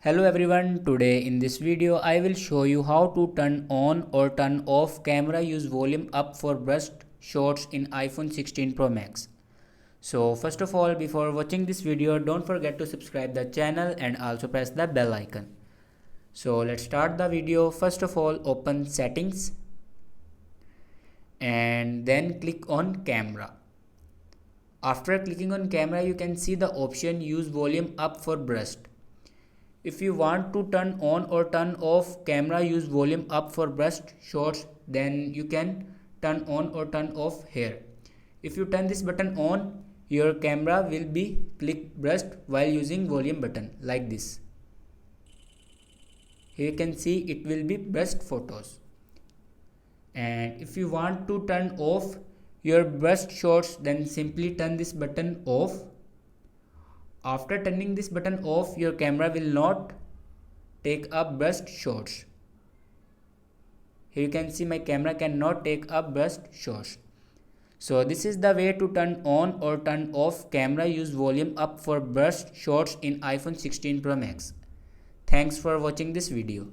Hello everyone, today in this video I will show you how to turn on or turn off camera use volume up for burst shots in iPhone 16 Pro Max. So first of all, before watching this video, don't forget to subscribe the channel and also press the bell icon. So let's start the video. First of all, open settings and then click on camera. After clicking on camera, you can see the option use volume up for burst. If you want to turn on or turn off camera use volume up for burst shots, then you can turn on or turn off here. If you turn this button on, your camera will be click burst while using volume button like this. Here you can see it will be burst photos. And if you want to turn off your burst shots, then simply turn this button off. After turning this button off, your camera will not take up burst shots. Here you can see my camera cannot take up burst shots. So this is the way to turn on or turn off camera use volume up for burst shots in iPhone 16 Pro Max. Thanks for watching this video.